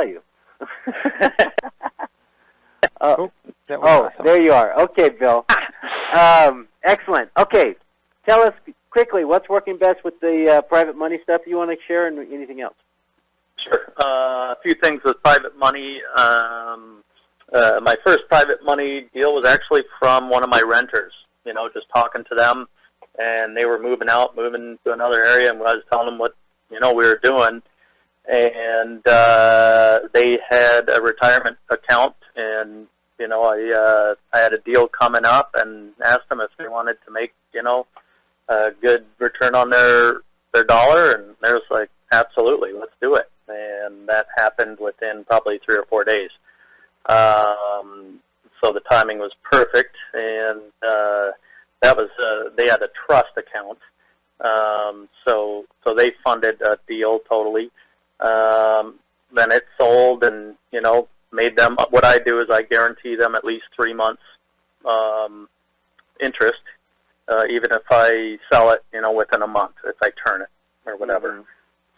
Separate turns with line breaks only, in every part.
tell you.
Cool.
Awesome. There you are. Okay, Bill. Excellent. Okay, tell us quickly what's working best with the private money stuff you want to share, and anything else.
Sure. A few things with private money. My first private money deal was actually from one of my renters. Just talking to them, and they were moving to another area, and I was telling them what we were doing, and they had a retirement account, and I had a deal coming up, and asked them if they wanted to make a good return on their dollar, and they was like, absolutely, let's do it. And that happened within probably 3 or 4 days. So the timing was perfect, and that was they had a trust account, so they funded a deal totally. Then it sold, and made them. What I do is I guarantee them at least 3 months interest, even if I sell it, within a month if I turn it or whatever. Mm-hmm.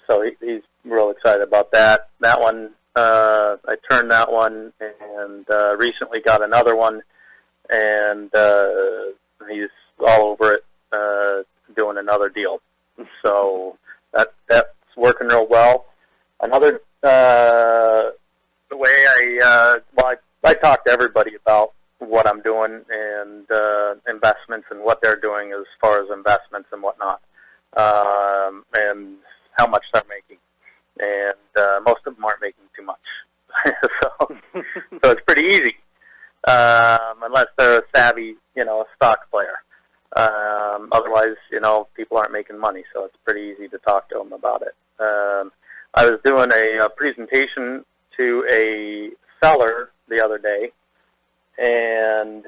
So he's real excited about that. That one, I turned that one, and recently got another one, and he's all over it, doing another deal. So that's working real well. Another way I talk to everybody about what I'm doing and investments and what they're doing as far as investments and whatnot, and how much they're making. And most of them aren't making too much. so it's pretty easy, unless they're a savvy, stock player. Otherwise, people aren't making money, so it's pretty easy to talk to them about it. I was doing a presentation to a seller the other day, and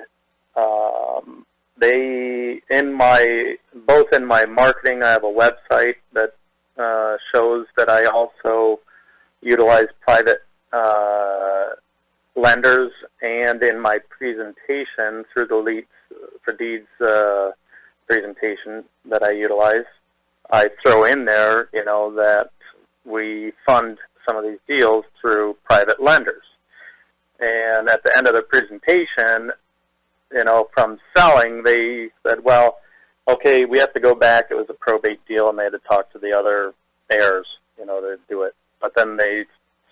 both in my marketing, I have a website that shows that I also utilize private lenders, and in my presentation through the Leads for Deeds presentation that I utilize, I throw in there, that we fund some of these deals through private lenders. And at the end of the presentation, from selling, they said, well, okay, we have to go back. It was a probate deal, and they had to talk to the other heirs, to do it. But then they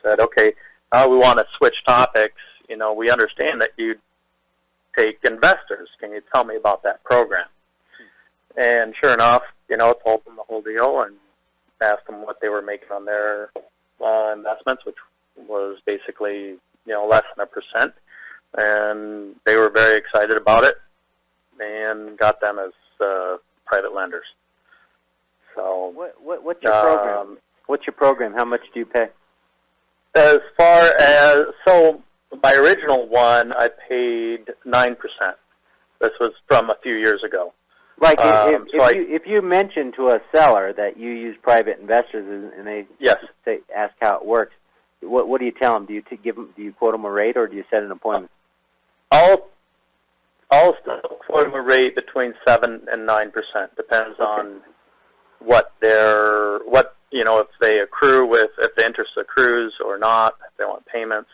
said, okay, now we want to switch topics. We understand that you take investors. Can you tell me about that program? And sure enough, told them the whole deal and asked them what they were making on their investments, which was basically, less than 1%. And they were very excited about it and got them as private lenders. So
what's your program? What's your program? How much do you pay?
As far as, my original one, I paid 9%. This was from a few years ago.
Like if you mention to a seller that you use private investors and they ask how it works, what do you tell them? Do you quote them a rate, or do you set an appointment?
I'll still quote them a rate between 7 and 9%. Depends on if they accrue if the interest accrues or not, if they want payments,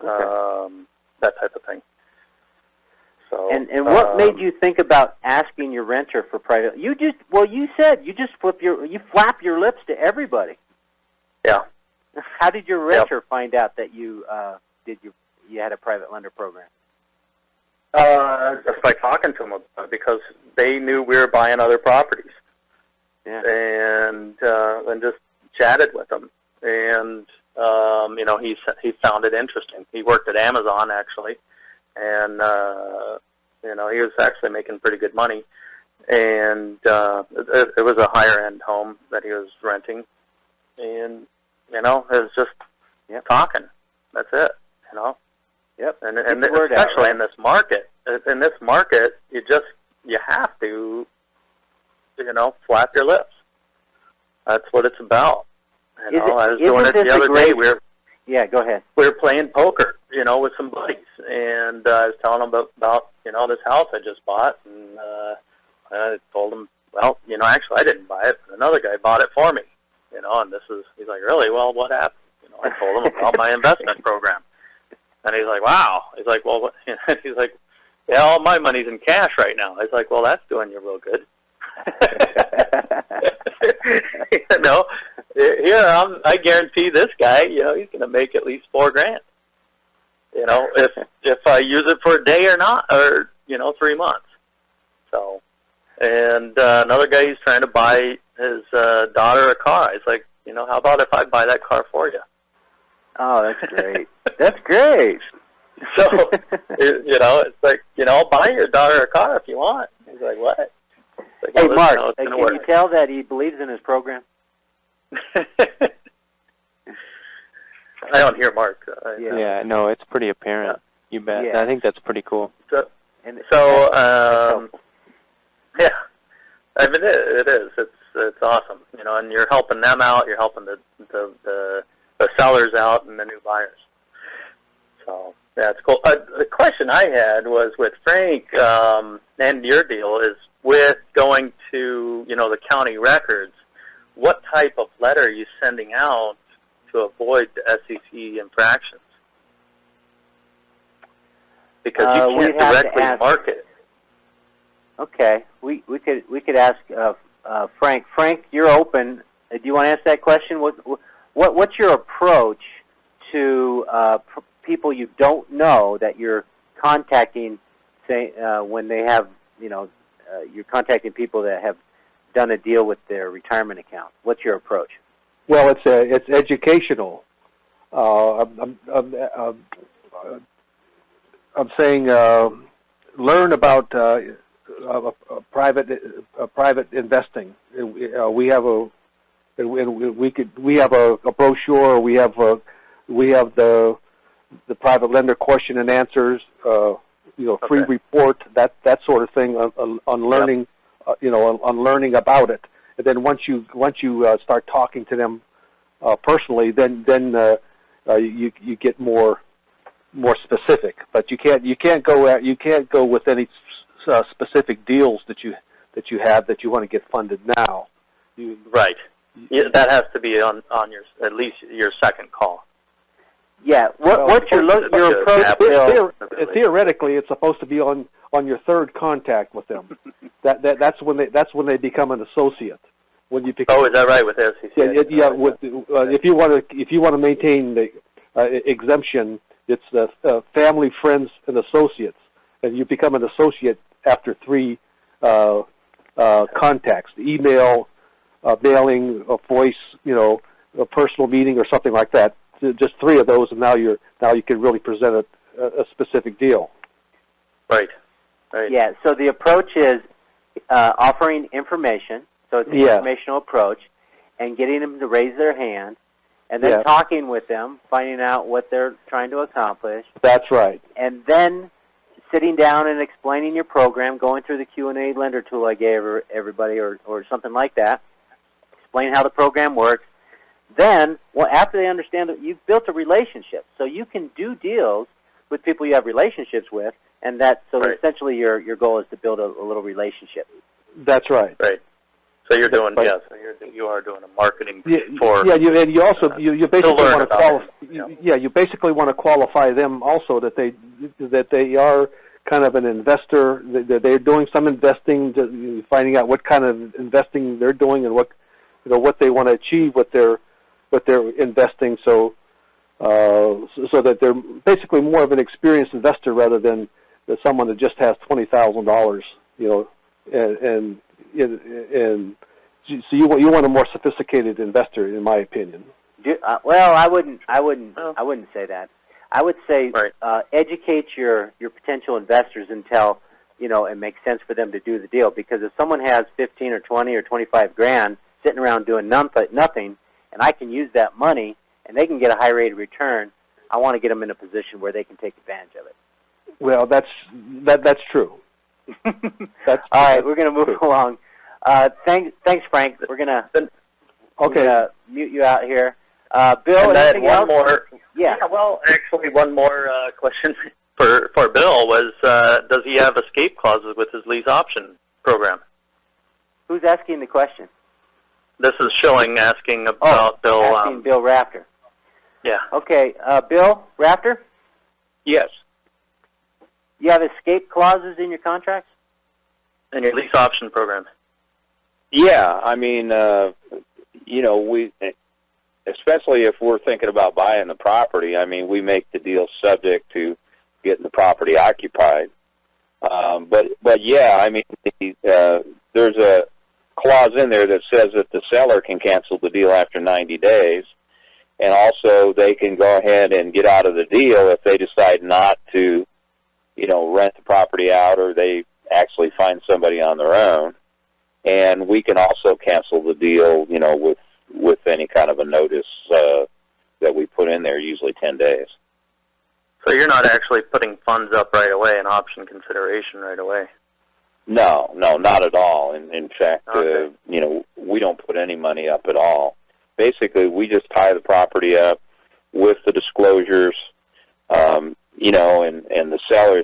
that type of thing. So,
and what made you think about asking your renter for private? You said you just flap your lips to everybody.
Yeah.
How did your renter find out that you had a private lender program?
Just by talking to them about it, because they knew we were buying other properties. Yeah. And just chatted with them, and he found it interesting. He worked at Amazon actually, and he was actually making pretty good money, and it was a higher end home that he was renting, and it was just talking. That's it.
Yep.
And especially in this market, you have to flap your lips. That's what it's about. I was doing it the other day.
Go ahead.
We were playing poker, with some buddies, and I was telling them about this house I just bought, and I told them, well, actually I didn't buy it, but another guy bought it for me, and he's like, really? Well, what happened? I told him about my investment program. And he's like, wow. He's like, well, what? He's like, yeah, all my money's in cash right now. I was like, well, that's doing you real good. I guarantee this guy, he's going to make at least $4,000. If I use it for a day or not, or 3 months. So, and another guy, he's trying to buy his daughter a car. He's like, how about if I buy that car for you?
Oh, that's great. That's great.
So, it's like, I'll buy your daughter a car if you want. He's like, what? Like,
hey, Mark, can you tell that he believes in his program?
I don't hear Mark.
Yeah, no, it's pretty apparent. Yeah. You bet. Yeah. I think that's pretty cool.
Yeah. I mean, it is. It's awesome. And you're helping them out. You're helping the sellers out and the new buyers. So that's cool. The question I had was with Frank and your deal is with going to the county records. What type of letter are you sending out to avoid the SEC infractions? Because you can't directly market.
Okay, we could ask Frank. Frank, you're open. Do you want to ask that question? What's your approach to people you don't know that you're contacting? Say when they have you're contacting people that have done a deal with their retirement account. What's your approach?
Well, it's educational. I'm saying learn about private investing. We have a brochure. We have the private lender question and answers. Free report, that sort of thing on learning. On learning about it. And then once you start talking to them personally, then you get more specific. But you can't go with any specific deals that you have that you want to get funded now.
Right. That has to be on your at least your second call.
Yeah. What's your approach?
Theoretically, it's supposed to be on your third contact with them. That's when they become an associate. When you become,
is that right with SEC?
Yeah. If you want to maintain the exemption, it's family, friends, and associates, and you become an associate after 3 contacts: email, mailing, a voice, a personal meeting, or something like that. Just 3 of those, and now you can really present a specific deal.
Right. Right.
Yeah. So the approach is offering information. So it's an informational approach, and getting them to raise their hand, and then talking with them, finding out what they're trying to accomplish.
That's right.
And then sitting down and explaining your program, going through the Q&A lender tool I gave everybody, or something like that. Explain how the program works. Then, after they understand that you've built a relationship, so you can do deals with people you have relationships with, and essentially your goal is to build a little relationship.
That's right.
Right. So you're doing you are doing a marketing for
you basically want to qualify. You basically want to qualify them also that they are kind of an investor. That they're doing some investing, finding out what kind of investing they're doing and what they want to achieve with their investing. So that they're basically more of an experienced investor rather than someone that just has $20,000. And so you want a more sophisticated investor, in my opinion.
Well, I wouldn't say that. I would say educate your potential investors until it makes sense for them to do the deal. Because if someone has 15 or 20 or 25 grand sitting around doing nothing, and I can use that money and they can get a high rate of return, I want to get them in a position where they can take advantage of it.
Well, that's true.
All right, we're going to move along. Thanks, Frank. We're going to mute you out here. Bill, anything else?
More. Yeah. Well, actually, one more question for Bill was: does he have escape clauses with his lease option program?
Who's asking the question?
This is Schilling asking about Bill.
Asking Bill Rafter.
Yeah.
Okay, Bill Rafter,
Yes.
you have escape clauses in your contracts?
And your lease option program.
Yeah, I mean, we, especially if we're thinking about buying the property, I mean, we make the deal subject to getting the property occupied. But yeah, I mean, there's a clause in there that says that the seller can cancel the deal after 90 days, and also they can go ahead and get out of the deal if they decide not to, rent the property out, or they actually find somebody on their own. And we can also cancel the deal, with any kind of a notice that we put in there, usually 10 days.
So you're not actually putting funds up right away, an option consideration right away?
No, not at all. In fact,
Okay.
We don't put any money up at all. Basically, we just tie the property up with the disclosures, and the seller.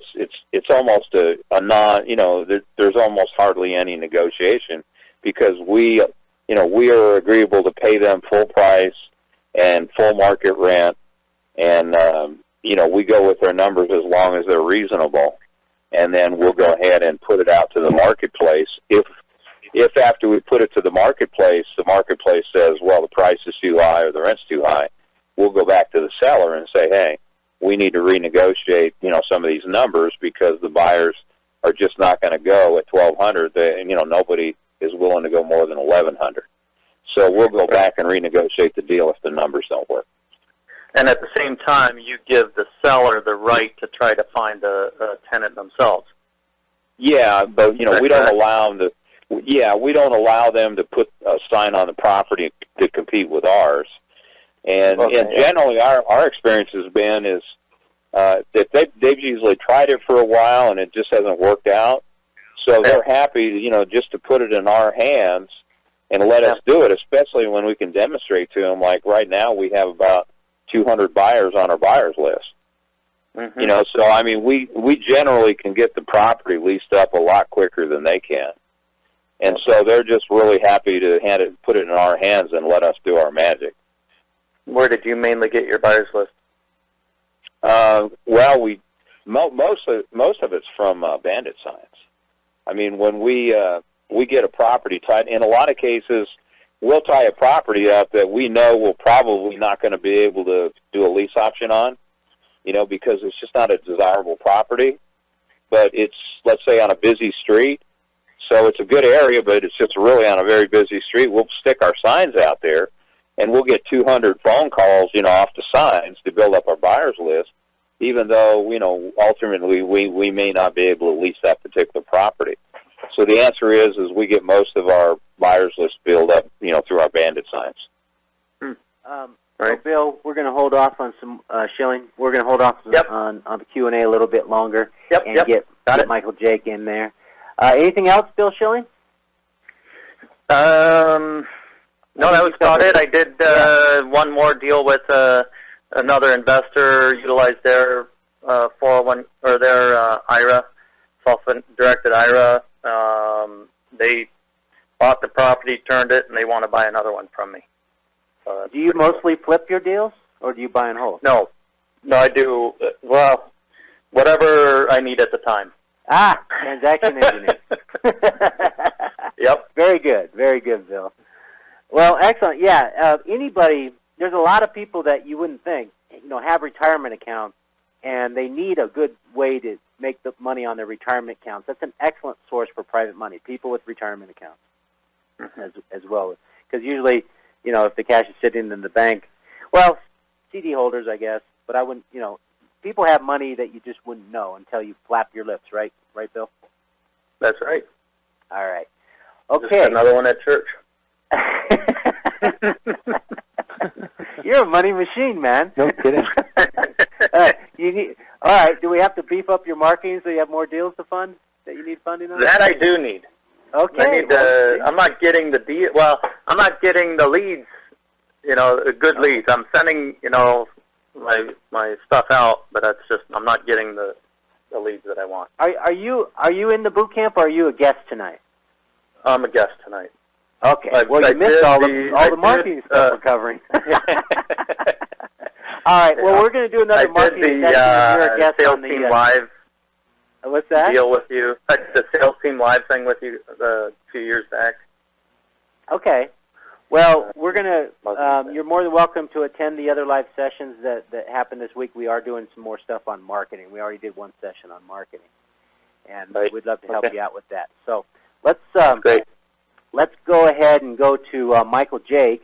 It's almost a non. There's almost hardly any negotiation because we are agreeable to pay them full price and full market rent, and we go with their numbers as long as they're reasonable, and then we'll go ahead and put it out to the marketplace. If after we put it to the marketplace says, well, the price is too high or the rent's too high, we'll go back to the seller and say, hey, we need to renegotiate, some of these numbers because the buyers are just not going to go at $1,200. Nobody is willing to go more than $1,100. So we'll go back and renegotiate the deal if the numbers don't work.
And at the same time, you give the seller the right to try to find a tenant themselves.
Yeah, but we don't allow them to. Yeah, we don't allow them to put a sign on the property to compete with ours. And generally, our experience has been is that they've usually tried it for a while and it just hasn't worked out. So they're happy, just to put it in our hands and let us do it, especially when we can demonstrate to them. Like right now, we have about 200 buyers on our buyers list.
Mm-hmm.
So I mean, we generally can get the property leased up a lot quicker than they can, and so they're just really happy to put it in our hands and let us do our magic.
Where did you mainly get your buyers list?
Well, most of it's from bandit signs. I mean, when we get a property tied, in a lot of cases, we'll tie a property up that we know we're probably not going to be able to do a lease option on, because it's just not a desirable property. But it's, let's say, on a busy street, so it's a good area, but it's just really on a very busy street. We'll stick our signs out there, and we'll get 200 phone calls, off the signs to build up our buyers list, even though, ultimately we may not be able to lease that particular property. So the answer is we get most of our buyers list built up, through our bandit signs.
Right. So Bill, we're going to hold off on some Schilling. We're going to hold off on the Q&A a little bit longer and get Michael Jake in there. Anything else, Bill Schilling?
No, that was about it. I did one more deal with another investor, utilized their 401 or their IRA, self-directed IRA. They bought the property, turned it, and they want to buy another one from me. So
do you mostly flip your deals, or do you buy and hold?
No, I do. Well, whatever I need at the time.
Transaction engineer.
Yep.
Very good, Bill. Well, excellent. Yeah, there's a lot of people that you wouldn't think, have retirement accounts, and they need a good way to make the money on their retirement accounts. That's an excellent source for private money, people with retirement accounts as well. Because usually, if the cash is sitting in the bank, well, CD holders, I guess, but I wouldn't, people have money that you just wouldn't know until you flap your lips, right? Right, Bill?
That's right.
All right. Okay.
Just another one at church.
You're a money machine, man.
No kidding.
All right. Do we have to beef up your marketing so you have more deals to fund that you need funding on?
That I do need.
Okay.
I'm not getting the deal. Well, I'm not getting the leads. Good leads. I'm sending my stuff out, but that's just I'm not getting the leads that I want.
Are you in the boot camp, or are you a guest tonight?
I'm a guest tonight.
Okay. You missed all the marketing stuff we're covering. All right. Well, we're going to do another marketing session. You're a guest
sales
on the
team live.
What's that?
Deal with you. The sales team live thing with you 2 years back.
Okay. Well, we're going to, you're more than welcome to attend the other live sessions that happen this week. We are doing some more stuff on marketing. We already did one session on marketing. And we'd love to help you out with that. So let's go ahead and go to Michael Jake.